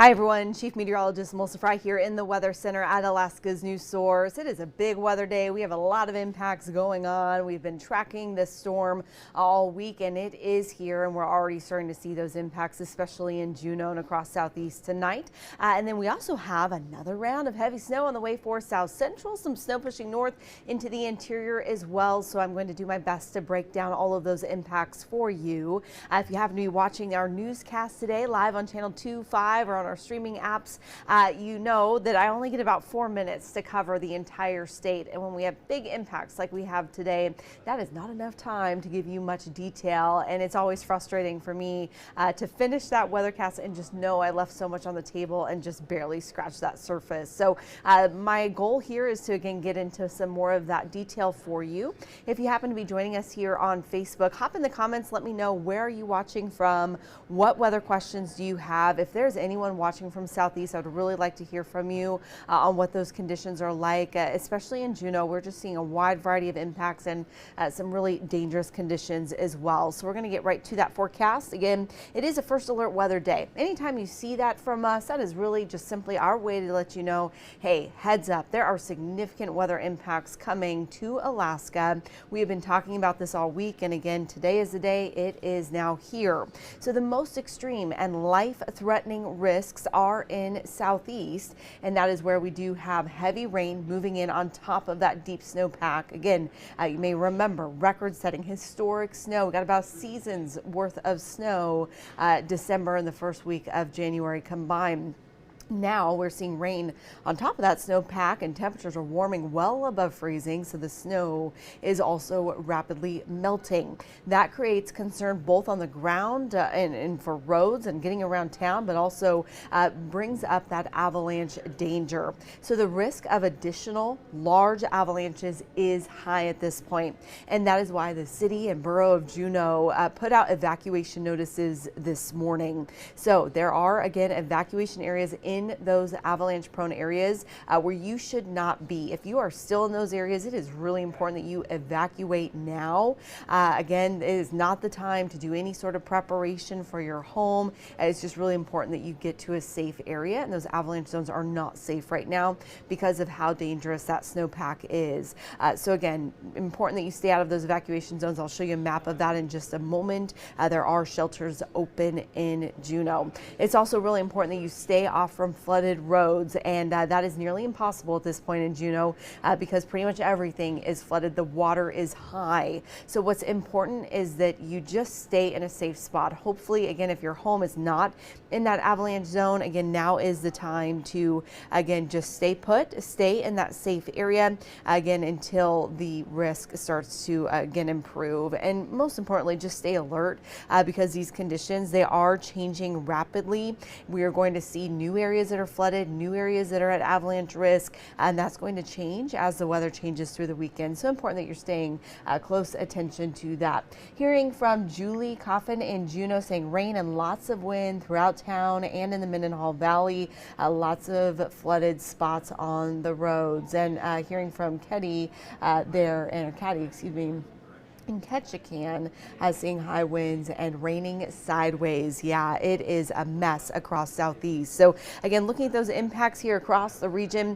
Hi everyone, Chief Meteorologist Melissa Fry here in the Weather Center at Alaska's news source. It is a big weather day. We have a lot of impacts going on. We've been tracking this storm all week and it is here, and we're already starting to see those impacts, especially in Juneau and across southeast tonight. And then we also have another round of heavy snow on the way for south central, some snow pushing north into the interior as well. So I'm going to do my best to break down all of those impacts for you. If you happen to be watching our newscast today live on channel 2-5 or on our streaming apps, you know that I only get about 4 minutes to cover the entire state. And when we have big impacts like we have today, that is not enough time to give you much detail. And it's always frustrating for me to finish that weathercast and just know I left so much on the table and just barely scratched that surface. So my goal here is to again get into some more of that detail for you. If you happen to be joining us here on Facebook, hop in the comments, let me know where are you watching from, what weather questions do you have. If there's anyone watching from southeast, I would really like to hear from you on what those conditions are like, especially in Juneau. We're just seeing a wide variety of impacts and some really dangerous conditions as well. So we're going to get right to that forecast. Again, it is a first alert weather day. Anytime you see that from us, that is really just simply our way to let you know, hey, heads up, there are significant weather impacts coming to Alaska. We have been talking about this all week, and again, today is the day. It is now here. So the most extreme and life-threatening risks are in southeast, and that is where we do have heavy rain moving in on top of that deep snowpack. Again, you may remember record-setting historic snow. We got about a season's worth of snow, December and the first week of January combined. Now we're seeing rain on top of that snowpack, and temperatures are warming well above freezing, so the snow is also rapidly melting. That creates concern both on the ground and for roads and getting around town, but also brings up that avalanche danger. So the risk of additional large avalanches is high at this point, and that is why the city and borough of Juneau put out evacuation notices this morning. So there are, again, evacuation areas in those avalanche prone areas where you should not be. If you are still in those areas, it is really important that you evacuate now. Again, it is not the time to do any sort of preparation for your home. It's just really important that you get to a safe area, and those avalanche zones are not safe right now because of how dangerous that snowpack is. So again, important that you stay out of those evacuation zones. I'll show you a map of that in just a moment. There are shelters open in Juneau. It's also really important that you stay off from flooded roads, and that is nearly impossible at this point in Juneau because pretty much everything is flooded. The water is high. So what's important is that you just stay in a safe spot. Hopefully, again, if your home is not in that avalanche zone, again, now is the time to, again, just stay put, stay in that safe area, again, until the risk starts to, again, improve. And most importantly, just stay alert because these conditions, they are changing rapidly. We are going to see new areas that are flooded, new areas that are at avalanche risk, and that's going to change as the weather changes through the weekend. So important that you're staying close attention to that. Hearing from Julie Coffin in Juneau saying rain and lots of wind throughout town and in the Mendenhall Valley, lots of flooded spots on the roads. And hearing from Caddy in Ketchikan, seeing high winds and raining sideways. Yeah, it is a mess across southeast. So again, looking at those impacts here across the region,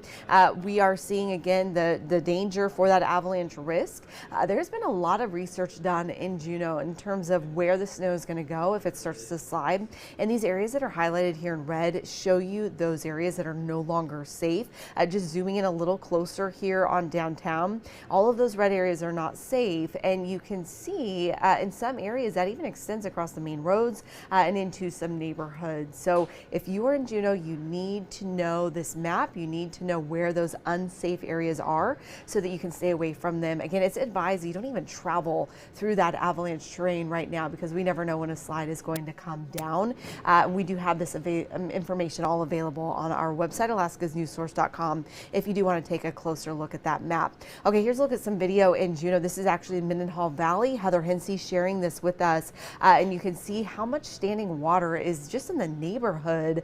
we are seeing again the danger for that avalanche risk. There's been a lot of research done in Juneau in terms of where the snow is going to go if it starts to slide. And these areas that are highlighted here in red show you those areas that are no longer safe. Just zooming in a little closer here on downtown, all of those red areas are not safe, and you can see in some areas that even extends across the main roads and into some neighborhoods. So if you are in Juneau, you need to know this map. You need to know where those unsafe areas are so that you can stay away from them. Again, it's advised you don't even travel through that avalanche terrain right now because we never know when a slide is going to come down. We do have this information all available on our website, alaskasnewssource.com, if you do want to take a closer look at that map. Okay, here's a look at some video in Juneau. This is actually Mendenhall Mendenhall Valley. Heather Hensey sharing this with us, and you can see how much standing water is just in the neighborhood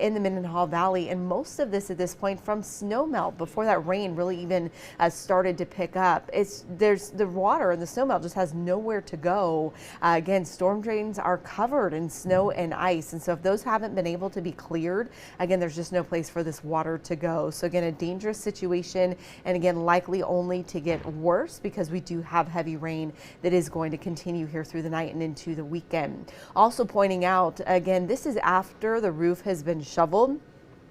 in the Mendenhall Valley, and most of this at this point from snowmelt before that rain really even started to pick up. There's the water and the snowmelt just has nowhere to go. Again, storm drains are covered in snow and ice, and so if those haven't been able to be cleared, again, there's just no place for this water to go. So again, a dangerous situation, and again, likely only to get worse because we do have heavy rain that is going to continue here through the night and into the weekend. Also pointing out, again, this is after the roof has been shoveled.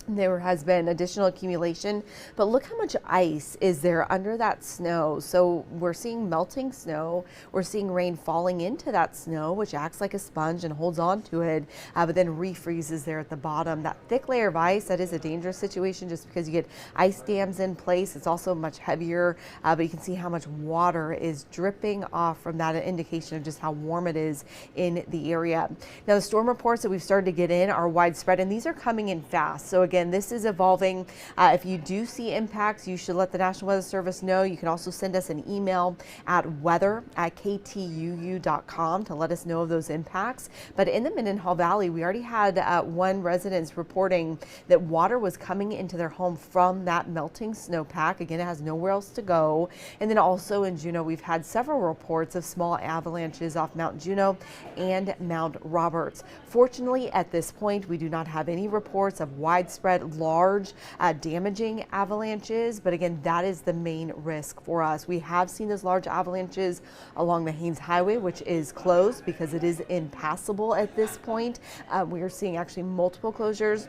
There has been additional accumulation, but look how much ice is there under that snow. So we're seeing melting snow. We're seeing rain falling into that snow, which acts like a sponge and holds on to it, but then refreezes there at the bottom. That thick layer of ice, that is a dangerous situation just because you get ice dams in place. It's also much heavier, but you can see how much water is dripping off from that, an indication of just how warm it is in the area. Now, the storm reports that we've started to get in are widespread, and these are coming in fast. So again, this is evolving. If you do see impacts, you should let the National Weather Service know. You can also send us an email at weather@ktuu.com to let us know of those impacts. But in the Mendenhall Valley, we already had one resident reporting that water was coming into their home from that melting snowpack. Again, it has nowhere else to go. And then also in Juneau, we've had several reports of small avalanches off Mount Juneau and Mount Roberts. Fortunately, at this point, we do not have any reports of widespread large damaging avalanches, but again, that is the main risk for us. We have seen those large avalanches along the Haines Highway, which is closed because it is impassable at this point. We are seeing actually multiple closures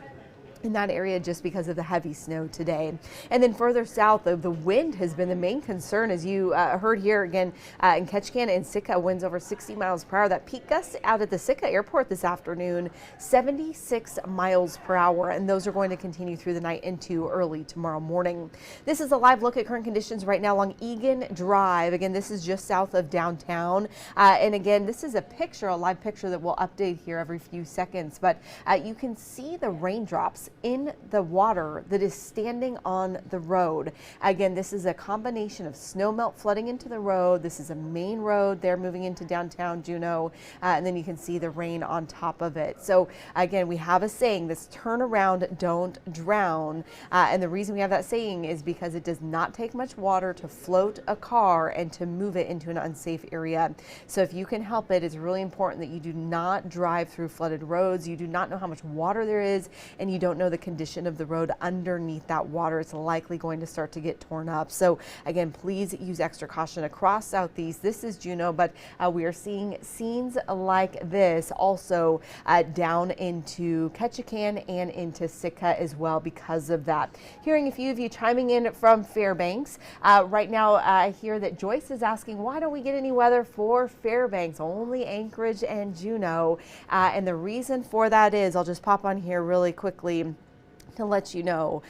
in that area just because of the heavy snow today. And then further south, the wind has been the main concern, as you heard here again in Ketchikan and Sitka, winds over 60 miles per hour. That peak gust out at the Sitka airport this afternoon, 76 miles per hour, and those are going to continue through the night into early tomorrow morning. This is a live look at current conditions right now along Egan Drive. Again, this is just south of downtown, and again, this is a picture, a live picture that we'll update here every few seconds, but you can see the raindrops in the water that is standing on the road. Again, this is a combination of snow melt flooding into the road. This is a main road there moving into downtown Juneau, and then you can see the rain on top of it. So again, we have a saying, this turn around, don't drown. And the reason we have that saying is because it does not take much water to float a car and to move it into an unsafe area. So if you can help it, it's really important that you do not drive through flooded roads. You do not know how much water there is, and you don't know the condition of the road underneath that water. It's likely going to start to get torn up. So again, please use extra caution across Southeast. This is Juneau, but we are seeing scenes like this also down into Ketchikan and into Sitka as well because of that. Hearing a few of you chiming in from Fairbanks. Right now, I hear that Joyce is asking, why don't we get any weather for Fairbanks? Only Anchorage and Juneau. And the reason for that is, I'll just pop on here really quickly to let you know,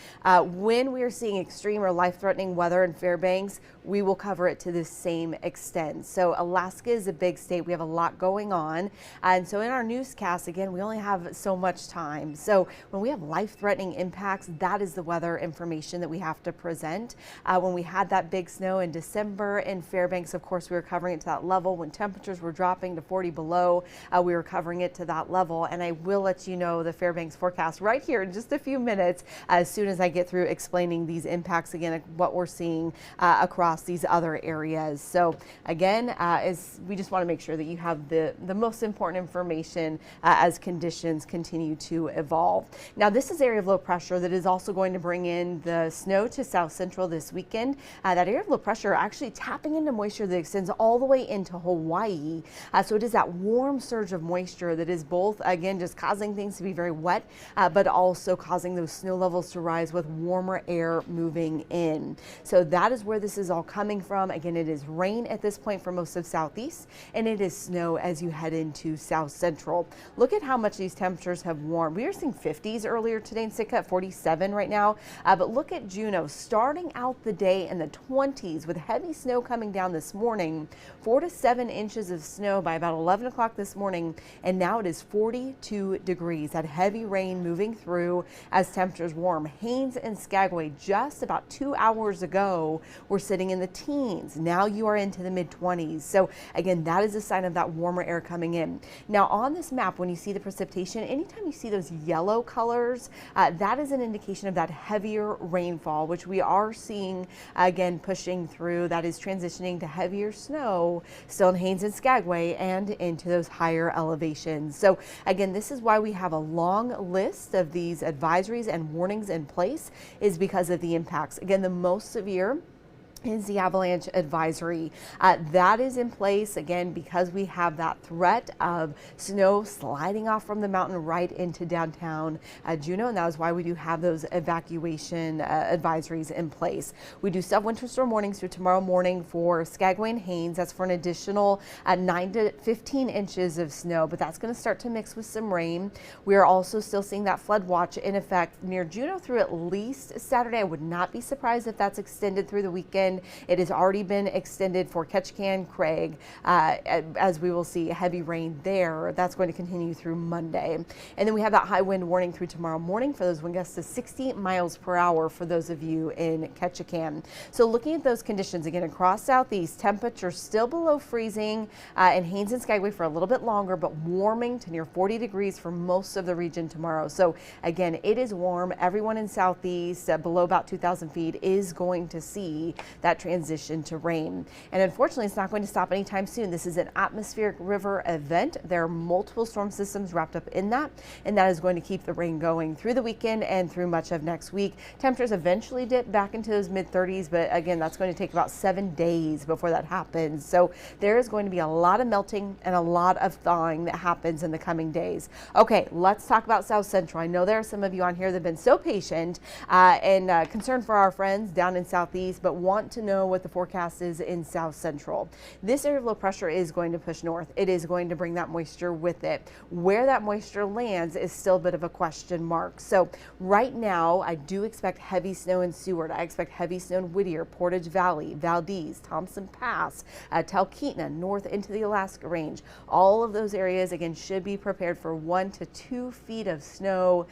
when we are seeing extreme or life-threatening weather in Fairbanks, we will cover it to the same extent. So Alaska is a big state. We have a lot going on. And so in our newscast, again, we only have so much time. So when we have life-threatening impacts, that is the weather information that we have to present. When we had that big snow in December in Fairbanks, of course, we were covering it to that level. When temperatures were dropping to 40 below, we were covering it to that level. And I will let you know the Fairbanks forecast right here in just a few minutes as soon as I get through explaining these impacts again, what we're seeing across these other areas. So again, we just want to make sure that you have the most important information as conditions continue to evolve. Now, this is area of low pressure that is also going to bring in the snow to south central this weekend. That area of low pressure actually tapping into moisture that extends all the way into Hawaii. So it is that warm surge of moisture that is both, again, just causing things to be very wet, but also causing those snow levels to rise with warmer air moving in. So that is where this is all coming from. Again, it is rain at this point for most of Southeast, and it is snow as you head into South Central. Look at how much these temperatures have warmed. We were seeing 50s earlier today in Sitka, 47 right now, but look at Juneau starting out the day in the 20s with heavy snow coming down this morning, 4 to 7 inches of snow by about 11 o'clock this morning, and now it is 42 degrees. That heavy rain moving through as temperatures warm. Haines and Skagway just about 2 hours ago were sitting in the teens. Now you are into the mid-20s. So again, that is a sign of that warmer air coming in. Now on this map, when you see the precipitation, anytime you see those yellow colors, that is an indication of that heavier rainfall, which we are seeing again pushing through. That is transitioning to heavier snow still in Haines and Skagway and into those higher elevations. So again, this is why we have a long list of these advisories and warnings in place, is because of the impacts. Again, the most severe is the avalanche advisory. That is in place again because we have that threat of snow sliding off from the mountain right into downtown Juneau, and that is why we do have those evacuation advisories in place. We do still have winter storm warnings through tomorrow morning for Skagway and Haines. That's for an additional 9 to 15 inches of snow, but that's going to start to mix with some rain. We are also still seeing that flood watch in effect near Juneau through at least Saturday. I would not be surprised if that's extended through the weekend. It has already been extended for Ketchikan, Craig, as we will see heavy rain there. That's going to continue through Monday. And then we have that high wind warning through tomorrow morning for those wind gusts to 60 miles per hour for those of you in Ketchikan. So looking at those conditions again across southeast, temperatures still below freezing in Haines and Skagway for a little bit longer, but warming to near 40 degrees for most of the region tomorrow. So again, it is warm. Everyone in southeast below about 2,000 feet is going to see that transition to rain. And unfortunately, it's not going to stop anytime soon. This is an atmospheric river event. There are multiple storm systems wrapped up in that, and that is going to keep the rain going through the weekend and through much of next week. Temperatures eventually dip back into those mid-30s, but again, that's going to take about 7 days before that happens. So there is going to be a lot of melting and a lot of thawing that happens in the coming days. Okay, let's talk about South Central. I know there are some of you on here that have been so patient and concerned for our friends down in Southeast, but want to know what the forecast is in South Central. This area of low pressure is going to push north. It is going to bring that moisture with it. Where that moisture lands is still a bit of a question mark. So right now, I do expect heavy snow in Seward. I expect heavy snow in Whittier, Portage Valley, Valdez, Thompson Pass, Talkeetna, north into the Alaska Range. All of those areas, again, should be prepared for 1 to 2 feet of snow,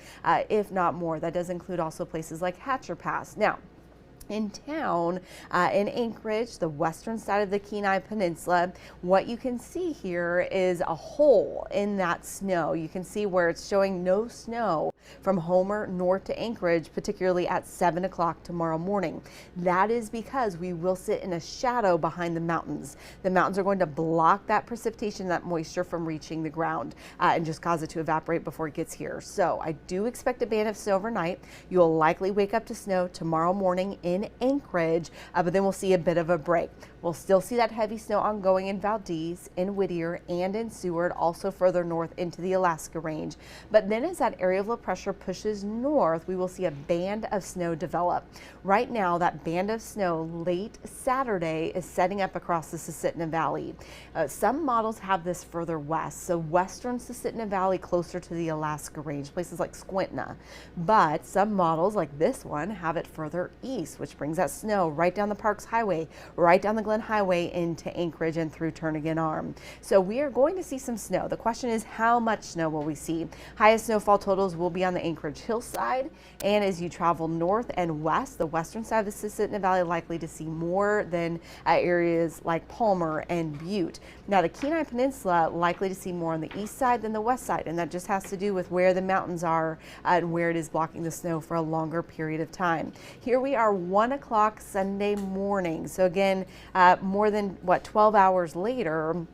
if not more. That does include also places like Hatcher Pass. Now, in town, in Anchorage, the western side of the Kenai Peninsula, what you can see here is a hole in that snow. You can see where it's showing no snow from Homer north to Anchorage, particularly at 7 o'clock tomorrow morning. That is because we will sit in a shadow behind the mountains. The mountains are going to block that precipitation, that moisture from reaching the ground and just cause it to evaporate before it gets here. So I do expect a band of snow overnight. You will likely wake up to snow tomorrow morning in Anchorage, but then we'll see a bit of a break. We'll still see that heavy snow ongoing in Valdez, in Whittier, and in Seward, also further north into the Alaska Range. But then as that area of low pressure pushes north, we will see a band of snow develop. Right now, that band of snow late Saturday is setting up across the Susitna Valley. Some models have this further west, so western Susitna Valley closer to the Alaska Range, places like Squintna. But some models, like this one, have it further east, which brings that snow right down the Parks Highway, right down the Glen Highway into Anchorage and through Turnagain Arm. So we are going to see some snow. The question is, how much snow will we see? Highest snowfall totals will be on the Anchorage hillside, and as you travel north and west, the western side of the Susitna Valley likely to see more than areas like Palmer and Butte. Now the Kenai Peninsula likely to see more on the east side than the west side, and that just has to do with where the mountains are and where it is blocking the snow for a longer period of time. Here we are 1 o'clock Sunday morning. So again, more than 12 hours later,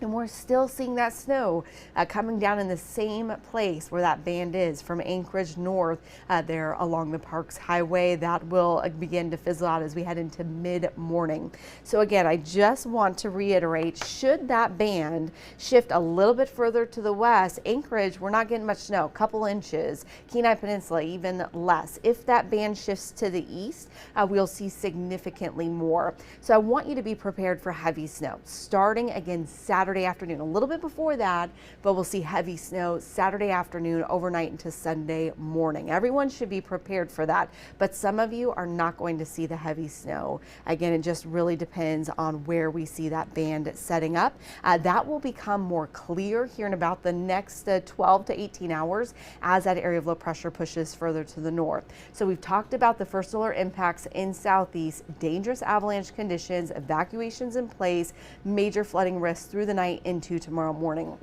and we're still seeing that snow coming down in the same place where that band is from Anchorage north there along the Parks Highway. That will begin to fizzle out as we head into mid-morning. So again, I just want to reiterate, should that band shift a little bit further to the west, Anchorage, we're not getting much snow, a couple inches. Kenai Peninsula, even less. If that band shifts to the east, we'll see significantly more. So I want you to be prepared for heavy snow starting again Saturday Saturday afternoon, a little bit before that, but we'll see heavy snow Saturday afternoon, overnight into Sunday morning. Everyone should be prepared for that, but some of you are not going to see the heavy snow. Again, it just really depends on where we see that band setting up. That will become more clear here in about the next 12 to 18 hours as that area of low pressure pushes further to the north. So we've talked about the first alert impacts in southeast, dangerous avalanche conditions, evacuations in place, major flooding risks through the night into tomorrow morning.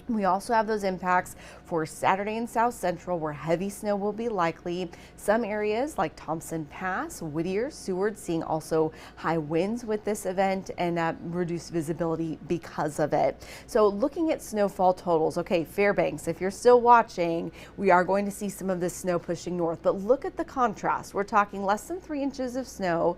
We also have those impacts for Saturday in South Central where heavy snow will be likely. Some areas like Thompson Pass, Whittier, Seward seeing also high winds with this event and reduced visibility because of it. So looking at snowfall totals, okay, Fairbanks, if you're still watching, we are going to see some of this snow pushing north, but look at the contrast. We're talking less than 3 inches of snow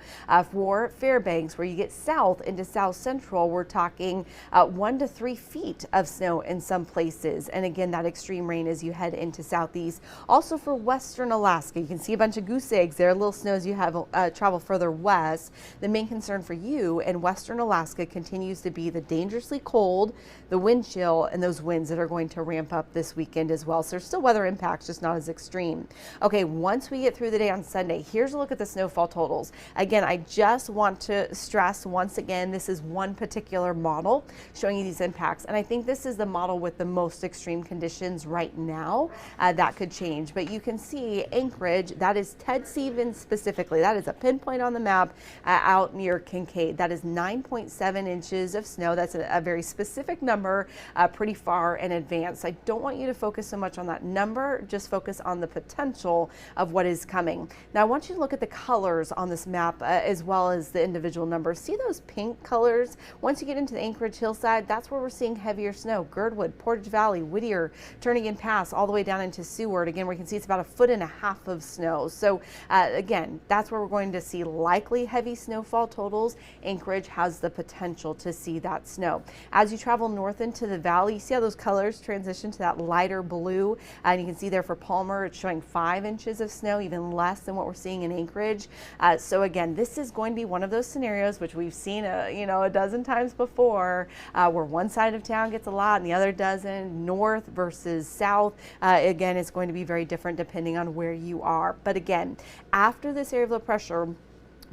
for Fairbanks. Where you get south into South Central, we're talking 1 to 3 feet of snow in some places, and again that extreme rain as you head into southeast. Also for western Alaska, you can see a bunch of goose eggs there, little snow as you have travel further west. The main concern for you in western Alaska continues to be the dangerously cold, the wind chill, and those winds that are going to ramp up this weekend as well. So there's still weather impacts, just not as extreme. Okay, once we get through the day on Sunday, here's a look at the snowfall totals. Again, I just want to stress once again, this is one particular model showing you these impacts, and I think this is the model with the most extreme conditions right now. That could change, but you can see Anchorage, that is Ted Stevens specifically, that is a pinpoint on the map out near Kincaid. That is 9.7 inches of snow. That's a very specific number, pretty far in advance. I don't want you to focus so much on that number, just focus on the potential of what is coming. Now I want you to look at the colors on this map as well as the individual numbers. See those pink colors? Once you get into the Anchorage hillside, that's where we're seeing heavier snow. Girdwood, Portage Valley, Whittier, Turnagain Pass, all the way down into Seward. Again, we can see it's about 1.5 feet of snow. So again, that's where we're going to see likely heavy snowfall totals. Anchorage has the potential to see that snow. As you travel north into the valley, you see how those colors transition to that lighter blue, and you can see there for Palmer, it's showing 5 inches of snow, even less than what we're seeing in Anchorage. So again, this is going to be one of those scenarios which we've seen a dozen times before, where one side of town gets a lot and the other doesn't. North versus south, again, it's going to be very different depending on where you are. But again, after this area of low pressure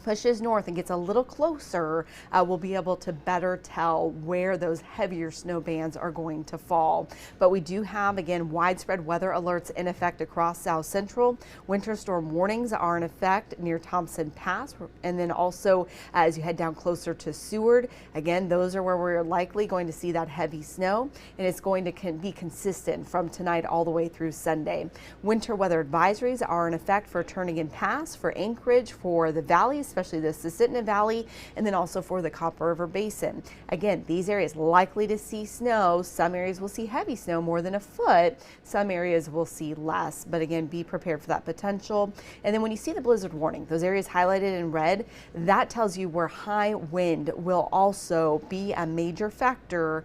pushes north and gets a little closer, we'll be able to better tell where those heavier snow bands are going to fall. But we do have, again, widespread weather alerts in effect across South Central. Winter storm warnings are in effect near Thompson Pass, and then also as you head down closer to Seward, again, those are where we're likely going to see that heavy snow, and it's going to be consistent from tonight all the way through Sunday. Winter weather advisories are in effect for Turnagain Pass, for Anchorage, for the valley, especially the Susitna Valley, and then also for the Copper River Basin. Again, these areas likely to see snow. Some areas will see heavy snow, more than 1 foot. Some areas will see less, but again, be prepared for that potential. And then when you see the blizzard warning, those areas highlighted in red, that tells you where high wind will also be a major factor.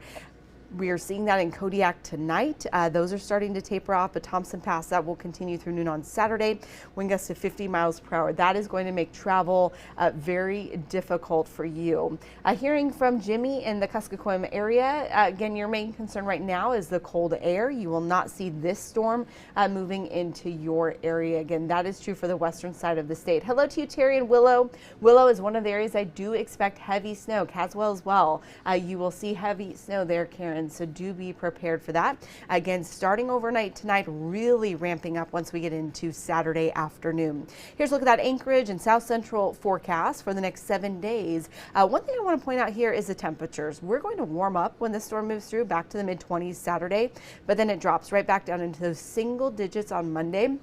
We are seeing that in Kodiak tonight. Those are starting to taper off, but Thompson Pass, that will continue through noon on Saturday. Wind gusts to 50 miles per hour. That is going to make travel very difficult for you. Hearing from Jimmy in the Kuskokwim area, again, your main concern right now is the cold air. You will not see this storm moving into your area. Again, that is true for the western side of the state. Hello to you, Terry and Willow. Willow is one of the areas I do expect heavy snow. Caswell as well. You will see heavy snow there, Karen. So do be prepared for that. Again, starting overnight tonight, really ramping up once we get into Saturday afternoon. Here's a look at that Anchorage and South Central forecast for the next 7 days. One thing I want to point out here is the temperatures. We're going to warm up when the storm moves through, back to the mid-20s Saturday, but then it drops right back down into those single digits on Monday.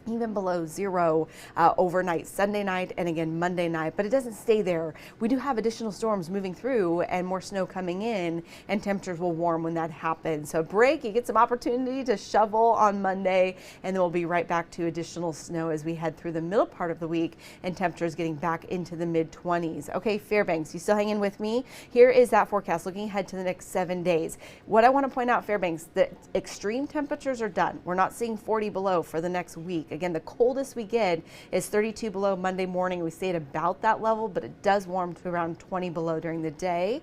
Even below 0 overnight Sunday night and again Monday night, but it doesn't stay there. We do have additional storms moving through and more snow coming in, and temperatures will warm when that happens. So break, you get some opportunity to shovel on Monday, and then we'll be right back to additional snow as we head through the middle part of the week and temperatures getting back into the mid-20s. Okay, Fairbanks, you still hanging with me? Here is that forecast looking ahead to the next 7 days. What I want to point out, Fairbanks, the extreme temperatures are done. We're not seeing 40 below for the next week. Again, the coldest we get is 32 below Monday morning. We stay at about that level, but it does warm to around 20 below during the day,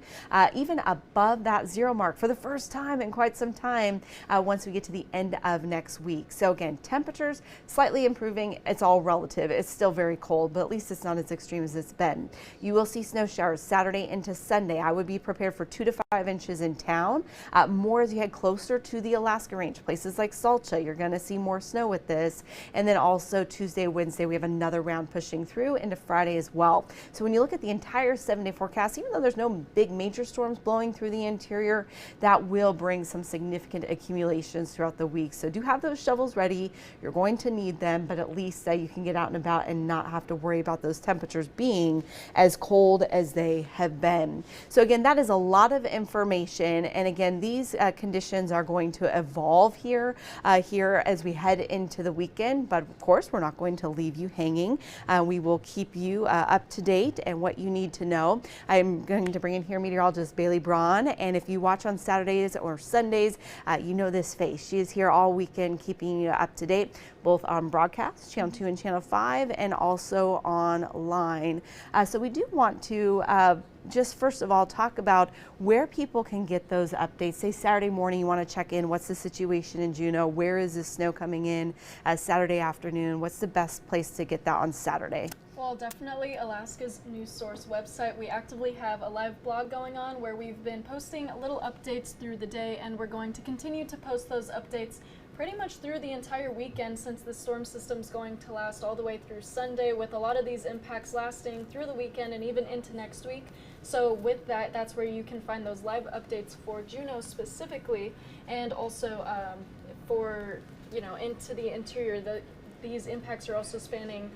even above that 0 mark for the first time in quite some time once we get to the end of next week. So again, temperatures slightly improving. It's all relative. It's still very cold, but at least it's not as extreme as it's been. You will see snow showers Saturday into Sunday. I would be prepared for 2 to 5 inches in town. More as you head closer to the Alaska Range, places like Salcha, you're going to see more snow with this. And then also Tuesday, Wednesday, we have another round pushing through into Friday as well. So when you look at the entire 7-day forecast, even though there's no big major storms blowing through the interior, that will bring some significant accumulations throughout the week. So do have those shovels ready. You're going to need them, but at least you can get out and about and not have to worry about those temperatures being as cold as they have been. So again, that is a lot of information. And again, these conditions are going to evolve here as we head into the weekend. But of course, we're not going to leave you hanging. We will keep you up to date and what you need to know. I'm going to bring in here meteorologist Bailey Braun. And if you watch on Saturdays or Sundays, you know this face. She is here all weekend keeping you up to date, both on broadcast, Channel 2 and Channel 5, and also online. So we do want to just first of all talk about where people can get those updates. Say Saturday morning you want to check in, what's the situation in Juneau, where is the snow coming in? Saturday afternoon, what's the best place to get that on Saturday? Well, definitely Alaska's News Source website. We actively have a live blog going on where we've been posting little updates through the day, and we're going to continue to post those updates pretty much through the entire weekend, since the storm system's going to last all the way through Sunday, with a lot of these impacts lasting through the weekend and even into next week. So with that, that's where you can find those live updates for Juneau specifically, and also for, into the interior. These impacts are also spanning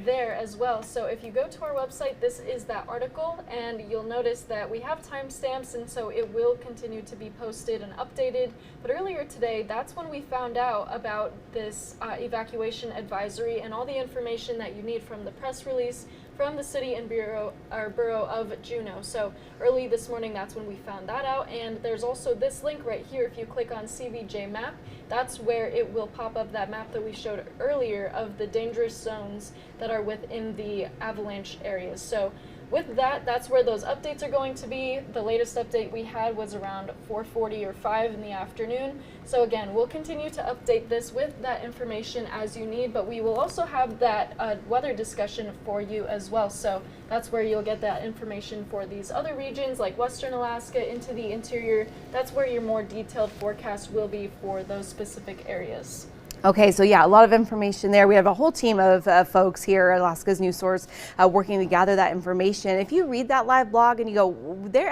there as well. So if you go to our website, this is that article, and you'll notice that we have timestamps, and so it will continue to be posted and updated. But earlier today, that's when we found out about this evacuation advisory and all the information that you need from the press release from the city and borough of Juneau. So early this morning, that's when we found that out. And there's also this link right here. If you click on CVJ map, that's where it will pop up that map that we showed earlier of the dangerous zones that are within the avalanche areas. So with that, that's where those updates are going to be. The latest update we had was around 4:40 or 5 in the afternoon. So again, we'll continue to update this with that information as you need, but we will also have that weather discussion for you as well. So that's where you'll get that information for these other regions like Western Alaska into the interior. That's where your more detailed forecast will be for those specific areas. Okay, so yeah, a lot of information there. We have a whole team of folks here at Alaska's News Source working to gather that information. If you read that live blog and you go,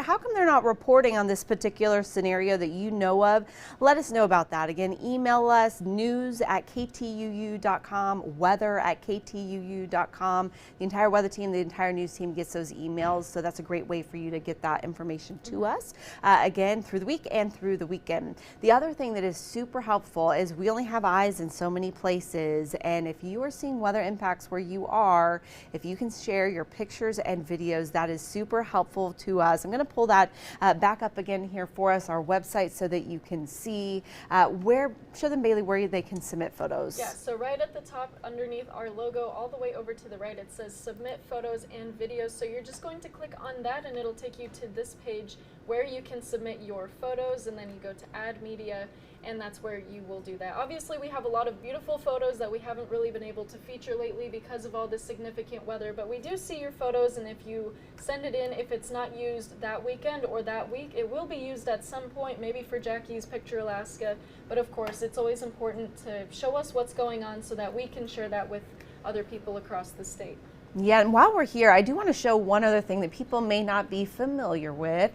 how come they're not reporting on this particular scenario that you know of? Let us know about that. Again, email us news@ktuu.com, weather@ktuu.com. The entire weather team, the entire news team gets those emails, so that's a great way for you to get that information to us, again, through the week and through the weekend. The other thing that is super helpful is we only have eyes in so many places, and if you are seeing weather impacts where you are, if you can share your pictures and videos, that is super helpful to us. I'm going to pull that back up again here for us, our website, so that you can see show them, Bailey, where they can submit photos. Yeah, so right at the top underneath our logo, all the way over to the right, it says submit photos and videos. So you're just going to click on that and it'll take you to this page where you can submit your photos, and then you go to add media, and that's where you will do that. Obviously, we have a lot of beautiful photos that we haven't really been able to feature lately because of all this significant weather, but we do see your photos, and if you send it in, if it's not used that weekend or that week, it will be used at some point, maybe for Jackie's Picture Alaska. But of course, it's always important to show us what's going on so that we can share that with other people across the state. Yeah, and while we're here, I do want to show one other thing that people may not be familiar with.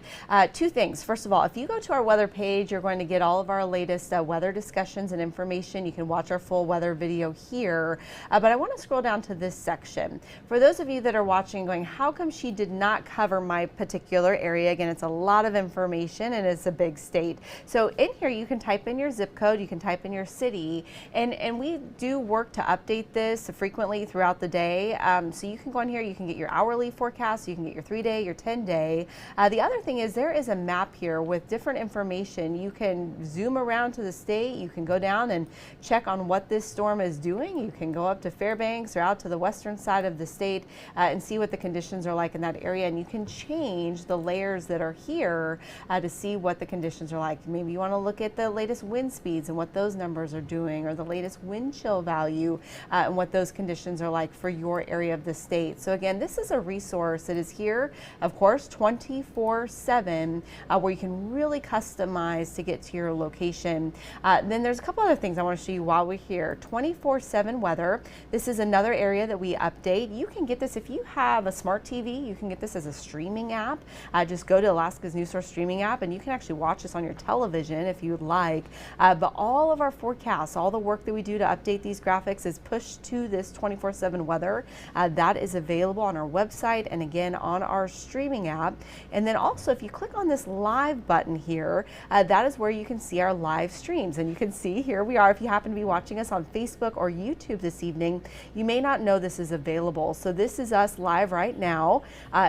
Two things. First of all, if you go to our weather page, you're going to get all of our latest weather discussions and information. You can watch our full weather video here, but I want to scroll down to this section. For those of you that are watching going, how come she did not cover my particular area? Again, it's a lot of information and it's a big state. So in here, you can type in your zip code, you can type in your city, and we do work to update this frequently throughout the day. So So you can go on here, you can get your hourly forecast, you can get your 3-day, your 10-day. The other thing is there is a map here with different information. You can zoom around to the state, you can go down and check on what this storm is doing. You can go up to Fairbanks or out to the western side of the state and see what the conditions are like in that area, and you can change the layers that are here to see what the conditions are like. Maybe you want to look at the latest wind speeds and what those numbers are doing, or the latest wind chill value and what those conditions are like for your area of the state. So again, this is a resource that is here, of course, 24/7, where you can really customize to get to your location. Then there's a couple other things I want to show you while we're here. 24/7 weather. This is another area that we update. You can get this if you have a smart TV. You can get this as a streaming app. Just go to Alaska's News Source streaming app, and you can actually watch this on your television if you would like. But all of our forecasts, all the work that we do to update these graphics is pushed to this 24/7 weather. That is available on our website and again on our streaming app. And then also, if you click on this live button here, that is where you can see our live streams. And you can see here we are. If you happen to be watching us on Facebook or YouTube this evening, you may not know this is available. So this is us live right now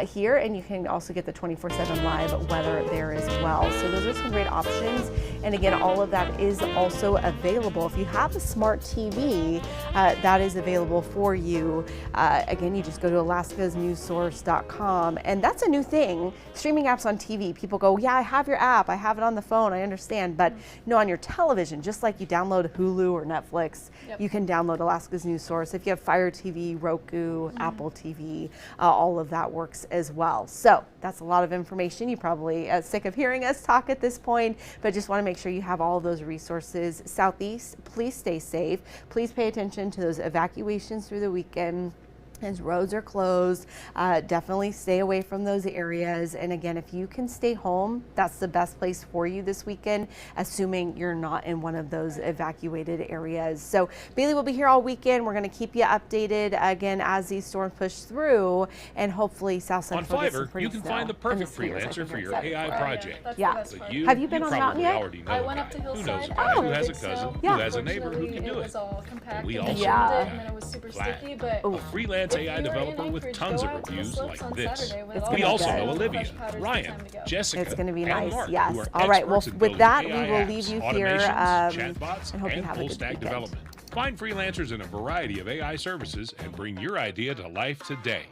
here, and you can also get the 24/7 live weather there as well. So those are some great options. And again, all of that is also available. If you have a smart TV, that is available for you. Again, you just go to alaskasnewssource.com, and that's a new thing. Streaming apps on TV. People go, yeah, I have your app, I have it on the phone, I understand, but no, on your television, just like you download Hulu or Netflix, you can download Alaska's News Source. If you have Fire TV, Roku, Apple TV, all of that works as well. So that's a lot of information. You're probably sick of hearing us talk at this point, but just want to make sure you have all of those resources. Southeast, please stay safe. Please pay attention to those evacuations through the weekend. As roads are closed, definitely stay away from those areas. And again, if you can stay home, that's the best place for you this weekend, assuming you're not in one of those evacuated areas. So Bailey will be here all weekend. We're going to keep you updated again as these storms push through, and hopefully South Central gets some pretty you can find the perfect freelancer for your AI project. Yeah. But Have you been on Mountain yet? Already know I went up to who knows Hillside. a guy who has a Big cousin, snow. who has a neighbor who can do It it. was all compact. We and also shimmed know it, a and then it was super flat. sticky, but A freelance if AI you were in developer with Anchorage, tons go of out to the reviews slopes like on this. Saturday with It's all gonna We be also good. know the Olivia, fresh powders. Ryan, Time to go. Jessica, It's going to be and nice, Mark, yes. who are All right, well, experts in with building that, AI we will apps, leave you here automations, and chatbots, hope you and have a full good stack weekend. development. Find freelancers in a variety of AI services and bring your idea to life today.